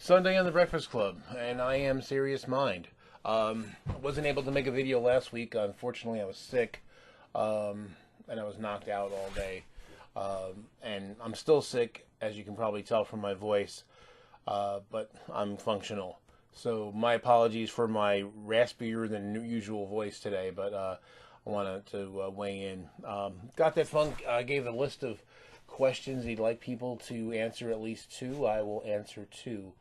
Sunday on the Breakfast Club, and I am Serious Mind. Wasn't able to make a video last week. Unfortunately, I was sick, and I was knocked out all day. And I'm still sick, as you can probably tell from my voice, but I'm functional. So my apologies for my raspier than usual voice today, but I wanted to weigh in. GothatFunk gave a list of questions he'd like people to answer at least two. I will answer two.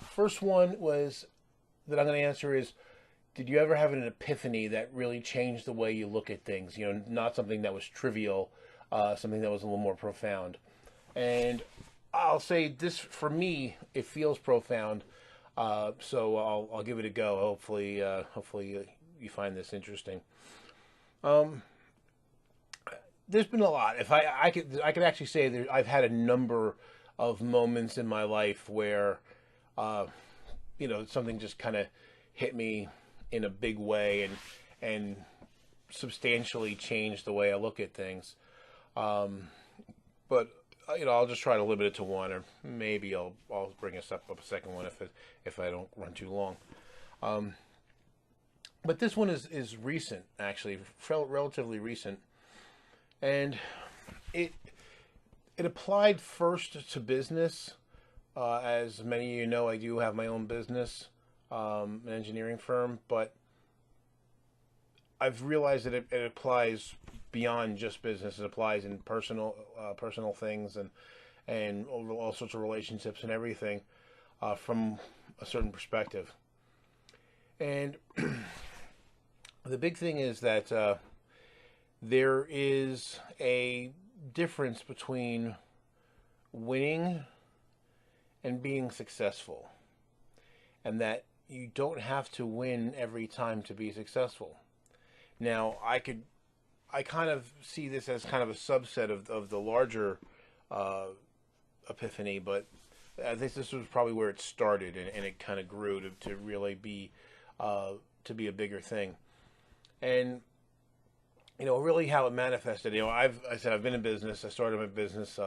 First one was that I'm going to answer is, did you ever have an epiphany that really changed the way you look at things? You know, not something that was trivial, something that was a little more profound. And I'll say this, for me, it feels profound. So I'll give it a go. Hopefully you find this interesting. There's been a lot. If I could actually say that I've had a number of moments in my life where, something just kind of hit me in a big way and substantially changed the way I look at things. But I'll just try to limit it to one, or maybe I'll bring us up a second one if I don't run too long. But this one is recent, actually, relatively recent. And it applied first to business. As many of you know, I do have my own business, an engineering firm, but I've realized that it applies beyond just business. It applies in personal things and all sorts of relationships and everything from a certain perspective. And the big thing is that there is a difference between winning and being successful, and that you don't have to win every time to be successful. Now, I kind of see this as kind of a subset of the larger epiphany, but I think this was probably where it started, and it kind of grew to really be a bigger thing. And really how it manifested. I've been in business. I started my business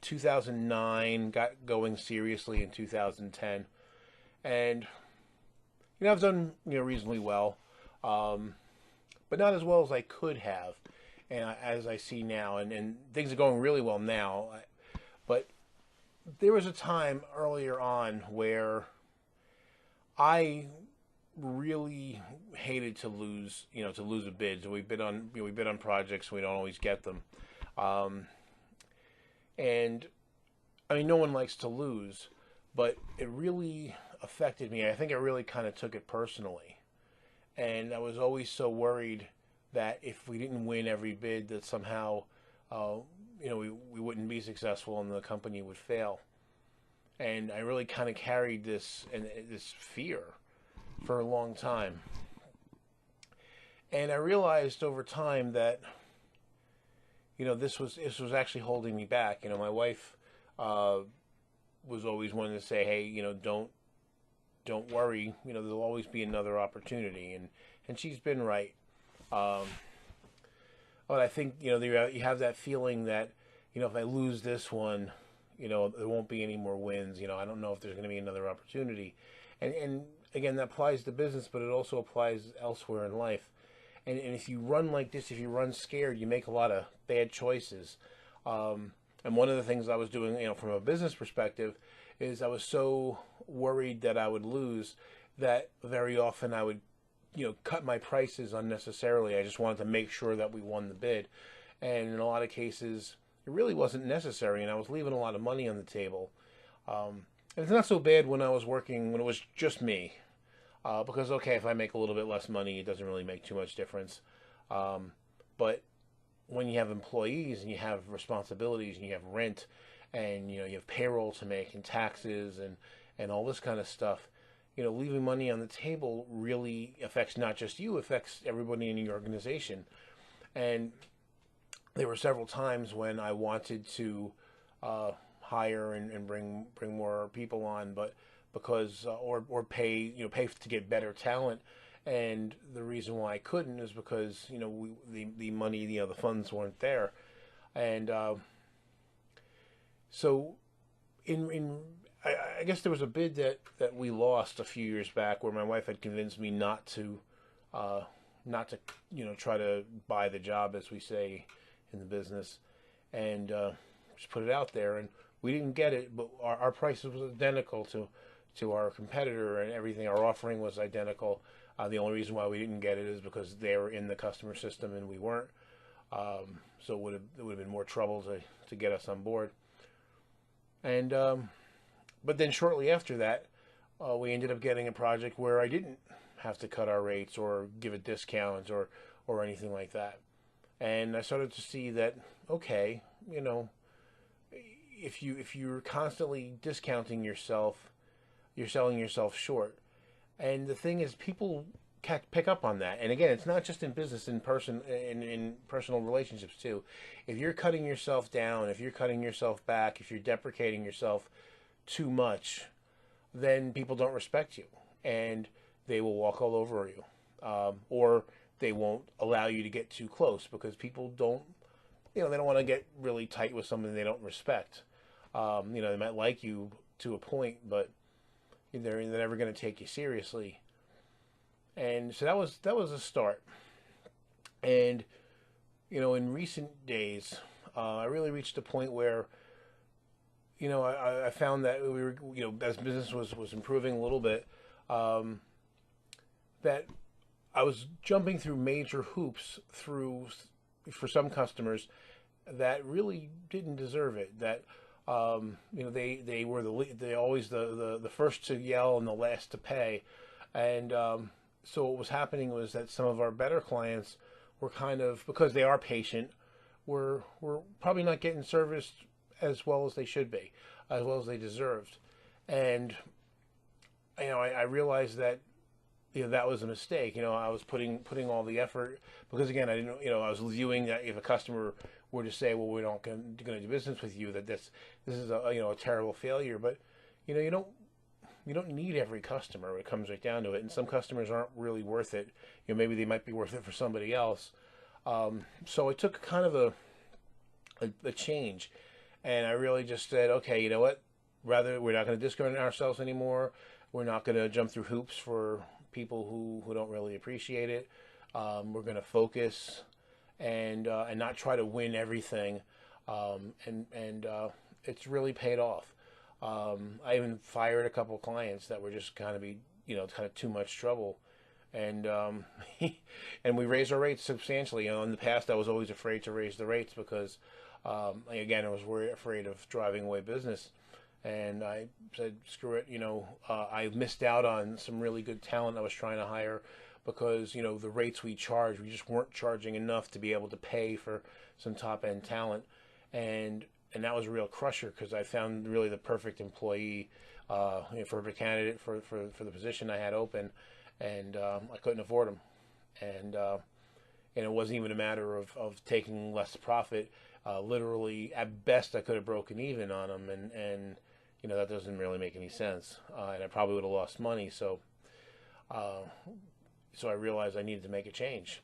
2009, got going seriously in 2010, and I've done reasonably well, but not as well as I could have, and as I see now, and things are going really well now. But there was a time earlier on where I really hated to lose a bid. So we bid on projects, we don't always get them, and I mean, no one likes to lose, but it really affected me. I think I really kind of took it personally, and I was always so worried that if we didn't win every bid, that somehow we wouldn't be successful and the company would fail. And I really kind of carried this fear for a long time. And I realized over time that this was actually holding me back. My wife was always wanting to say, hey, don't worry, there'll always be another opportunity, and she's been right. But I think you have that feeling that if I lose this one, there won't be any more wins. I don't know if there's going to be another opportunity, and again, that applies to business, but it also applies elsewhere in life. And if you run like this, if you run scared, you make a lot of bad choices. And one of the things I was doing, from a business perspective, is I was so worried that I would lose that very often I would, cut my prices unnecessarily. I just wanted to make sure that we won the bid. And in a lot of cases, it really wasn't necessary, and I was leaving a lot of money on the table. And it's not so bad when I was working, when it was just me. Because, okay, if I make a little bit less money, it doesn't really make too much difference. But when you have employees and you have responsibilities and you have rent and, you have payroll to make and taxes and all this kind of stuff, leaving money on the table really affects not just you, affects everybody in your organization. And there were several times when I wanted to hire and bring more people on, but because or pay to get better talent, and the reason why I couldn't is because the money, the funds weren't there, and so in I guess there was a bid that we lost a few years back where my wife had convinced me uh, not to try to buy the job, as we say in the business, and just put it out there, and we didn't get it, but our price was identical to our competitor, and everything, our offering was identical. The only reason why we didn't get it is because they were in the customer system and we weren't. So it would have been more trouble to get us on board. And but then shortly after that, we ended up getting a project where I didn't have to cut our rates or give a discount or anything like that. And I started to see that, okay, if you're constantly discounting yourself, you're selling yourself short. And the thing is, people pick up on that. And again, it's not just in business, in personal relationships too. If you're cutting yourself down, if you're cutting yourself back, if you're deprecating yourself too much, then people don't respect you, and they will walk all over you, or they won't allow you to get too close because people don't, they don't want to get really tight with someone they don't respect. They might like you to a point, but they're never going to take you seriously. And so that was a start. And in recent days, I really reached a point where I found that we were, as business was improving a little bit, that I was jumping through major hoops for some customers that really didn't deserve it. That they were they always the first to yell and the last to pay, and so what was happening was that some of our better clients were kind of, because they are patient, were probably not getting serviced as well as they should be, as well as they deserved. And I realized that that was a mistake. I was putting all the effort, because again, I didn't, I was viewing that if a customer were to say, well, we're not going to do business with you, that this is a terrible failure. But you don't need every customer when it comes right down to it, and some customers aren't really worth it. Maybe they might be worth it for somebody else. So I took kind of a change, and I really just said, okay, you know what? Rather, we're not going to discount ourselves anymore. We're not going to jump through hoops for people who don't really appreciate it. We're going to focus and not try to win everything. And it's really paid off. I even fired a couple clients that were just kind of too much trouble. And and we raised our rates substantially. In the past, I was always afraid to raise the rates because, again, I was afraid of driving away business. And I said, screw it, I missed out on some really good talent I was trying to hire because, the rates we charged, we just weren't charging enough to be able to pay for some top-end talent. And that was a real crusher because I found really the perfect employee, perfect candidate for the position I had open, and I couldn't afford him. And it wasn't even a matter of taking less profit. Literally, at best, I could have broken even on him, and that doesn't really make any sense. And I probably would have lost money. So I realized I needed to make a change,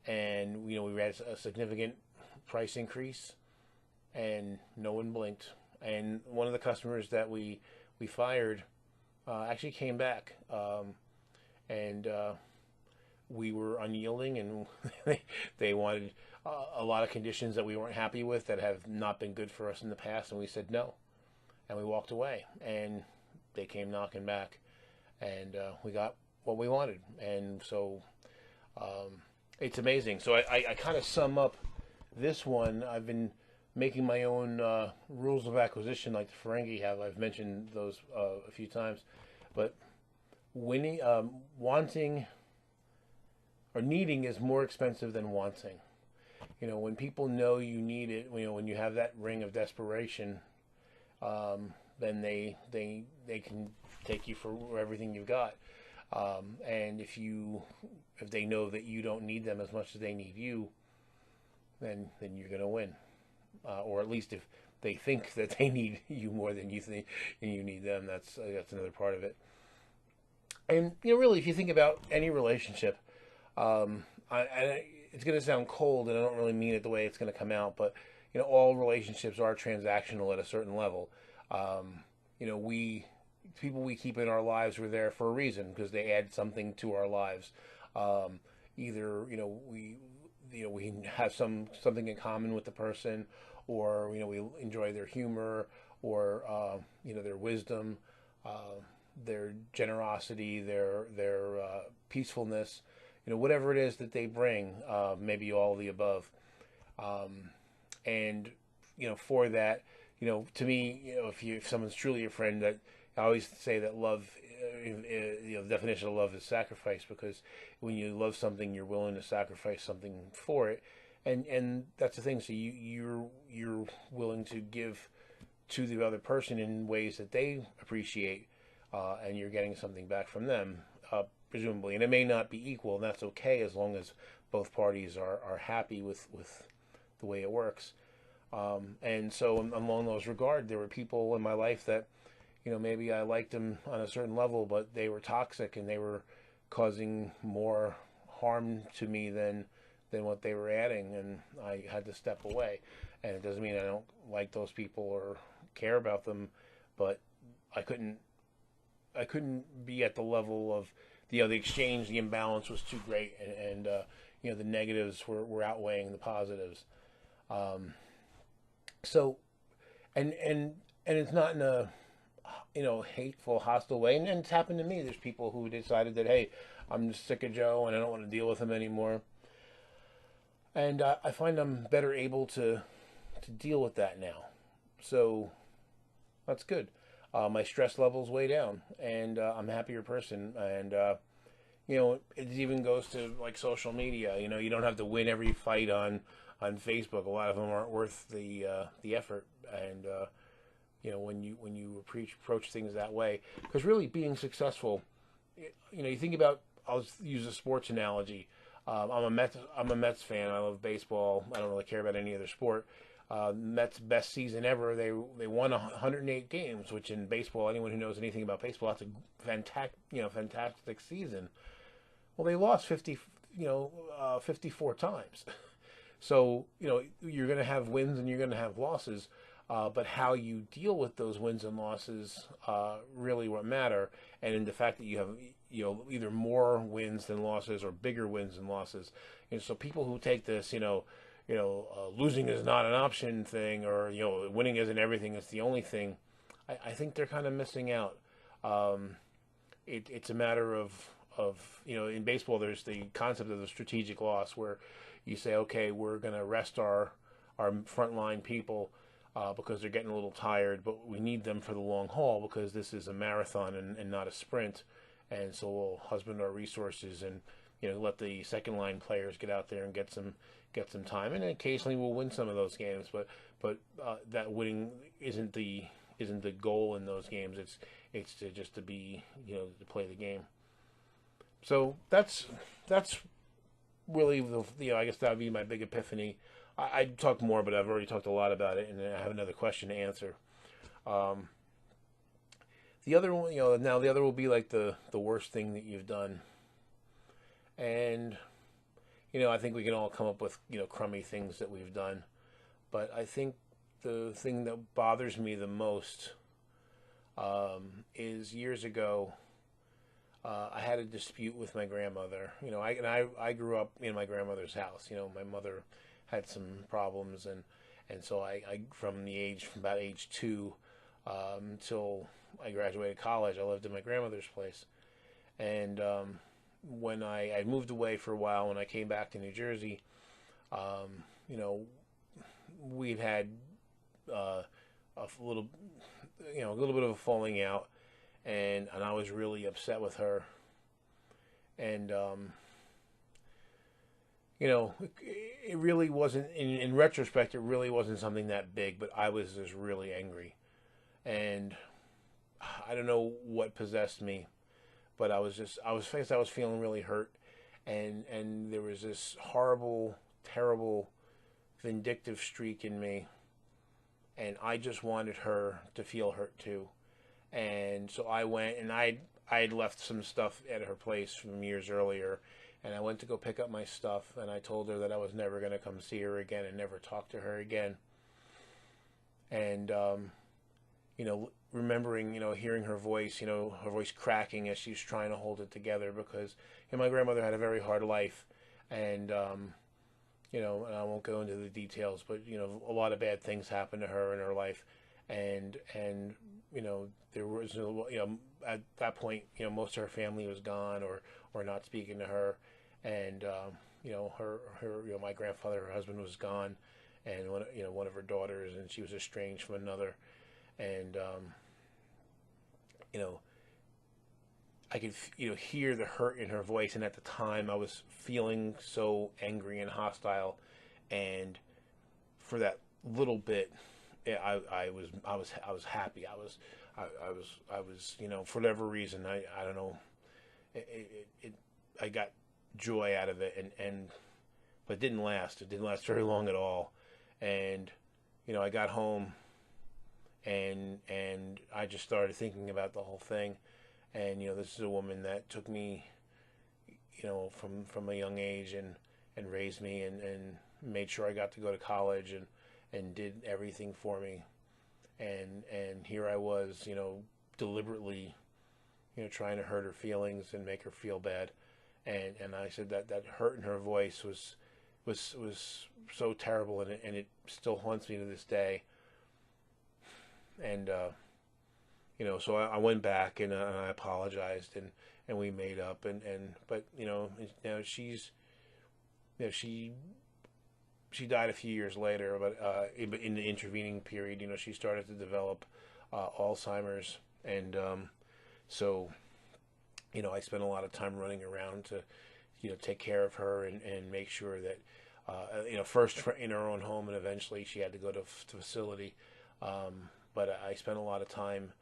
and we had a significant price increase. And no one blinked. And one of the customers that we fired actually came back, and we were unyielding, and they wanted a lot of conditions that we weren't happy with that have not been good for us in the past, and we said no, and we walked away. And they came knocking back, and we got what we wanted. And so it's amazing. So I kind of sum up this one. I've been making my own rules of acquisition like the Ferengi have. I've mentioned those a few times. But winning, wanting or needing is more expensive than wanting. When people know you need it, when you have that ring of desperation, then they can take you for everything you've got. And if they know that you don't need them as much as they need you, then you're going to win. Or at least if they think that they need you more than you think and you need them, that's another part of it. And really, if you think about any relationship, it's going to sound cold, and I don't really mean it the way it's going to come out, but all relationships are transactional at a certain level. You know, people we keep in our lives were there for a reason because they add something to our lives. Um, Either we have something in common with the person, or we enjoy their humor, or their wisdom, uh, their generosity, their peacefulness, whatever it is that they bring. Maybe all of the above. Um, and for that, to me, if someone's truly a friend, that I always say that love, the definition of love is sacrifice, because when you love something, you're willing to sacrifice something for it, and that's the thing. So you're willing to give to the other person in ways that they appreciate, and you're getting something back from them, presumably, and it may not be equal, and that's okay as long as both parties are happy with the way it works. And so along those regard, there were people in my life that, maybe I liked them on a certain level, but they were toxic and they were causing more harm to me than what they were adding, and I had to step away. And it doesn't mean I don't like those people or care about them, but I couldn't be at the level of the exchange. The imbalance was too great, and the negatives were outweighing the positives. So, and it's not in a hateful, hostile way. And it's happened to me. There's people who decided that, hey, I'm just sick of Joe and I don't want to deal with him anymore. And I find I'm better able to deal with that now. So that's good. My stress level's way down, and I'm a happier person. And it even goes to like social media. You don't have to win every fight on Facebook. A lot of them aren't worth the effort. And when you approach things that way, because really being successful, you think about. I'll use a sports analogy. I'm a Mets fan. I love baseball. I don't really care about any other sport. Mets' best season ever. They won 108 games, which in baseball, anyone who knows anything about baseball, that's a fantastic season. Well, they lost 54 times. So you're going to have wins and you're going to have losses, but how you deal with those wins and losses really what matter. And in the fact that you have either more wins than losses or bigger wins than losses. So people who take this losing is not an option thing, or winning isn't everything, it's the only thing. I think they're kind of missing out. It's a matter of in baseball there's the concept of the strategic loss, where you say, okay, we're going to rest our frontline people because they're getting a little tired, but we need them for the long haul because this is a marathon and not a sprint. And so we'll husband our resources and let the second line players get out there and get some time, and occasionally we'll win some of those games. But that winning isn't the goal in those games. It's to be to play the game. So that's really I guess that would be my big epiphany. I'd talk more, but I've already talked a lot about it, and I have another question to answer. The other one, now the other will be like the worst thing that you've done. And, I think we can all come up with, crummy things that we've done. But I think the thing that bothers me the most is years ago, I had a dispute with my grandmother. I grew up in my grandmother's house. My mother had some problems, and so I from about age 2 until I graduated college, I lived in my grandmother's place. And when I moved away for a while, when I came back to New Jersey, we'd had a little bit of a falling out, and I was really upset with her. And it really wasn't, in retrospect, it really wasn't something that big, but I was just really angry. And I don't know what possessed me, but I was feeling really hurt, and there was this horrible, terrible, vindictive streak in me, and I just wanted her to feel hurt too. And so I went, and I had left some stuff at her place from years earlier, and I went to go pick up my stuff, and I told her that I was never going to come see her again and never talk to her again. And remembering, hearing her voice, her voice cracking as she's trying to hold it together because, my grandmother had a very hard life, and and I won't go into the details, but a lot of bad things happened to her in her life, and there was at that point, most of her family was gone or not speaking to her, and her my grandfather, her husband was gone, and one of her daughters, and she was estranged from another, and you know I could hear the hurt in her voice, and at the time I was feeling so angry and hostile, and for that little bit, I was happy. I was for whatever reason, I don't know, I got joy out of it, and but it didn't last. It didn't last very long at all, and I got home, and I just started thinking about the whole thing. And this is a woman that took me, from a young age, and raised me, and made sure I got to go to college, and did everything for me. And here I was, deliberately, trying to hurt her feelings and make her feel bad. And I said that hurt in her voice was so terrible, and it still haunts me to this day. And so I went back, and I apologized, and we made up, but she died a few years later, but in the intervening period, she started to develop Alzheimer's, and so I spent a lot of time running around to take care of her, and make sure that first in her own home, and eventually she had to go to facility, but I spent a lot of time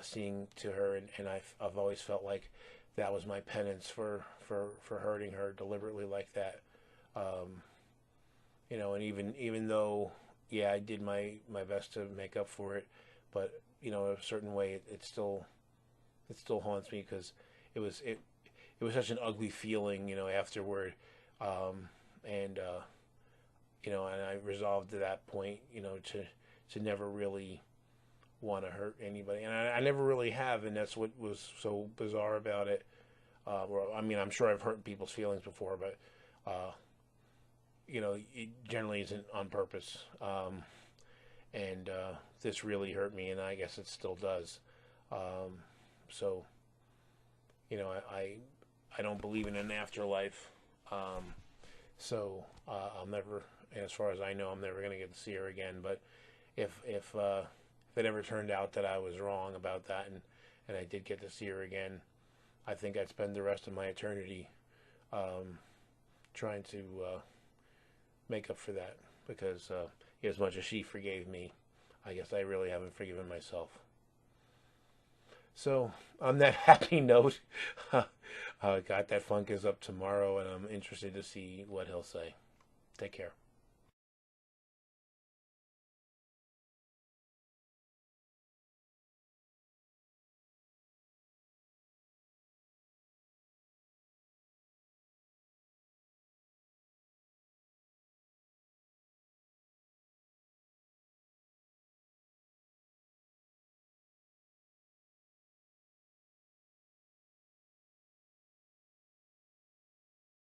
seeing to her, and I've always felt like that was my penance for hurting her deliberately like that. And even though, yeah, I did my best to make up for it, but in a certain way, it still haunts me, because it was such an ugly feeling, afterward, and and I resolved at that point, to never really want to hurt anybody, and I never really have, and that's what was so bizarre about it. Well, I mean, I'm sure I've hurt people's feelings before, but it generally isn't on purpose. And this really hurt me, and I guess it still does. So, I don't believe in an afterlife. So I'll never, as far as I know, I'm never going to get to see her again. But if it ever turned out that I was wrong about that, and I did get to see her again, I think I'd spend the rest of my eternity trying to make up for that, because as much as she forgave me, I guess I really haven't forgiven myself. So on that happy note, Got That Funk is up tomorrow, and I'm interested to see what he'll say. Take care.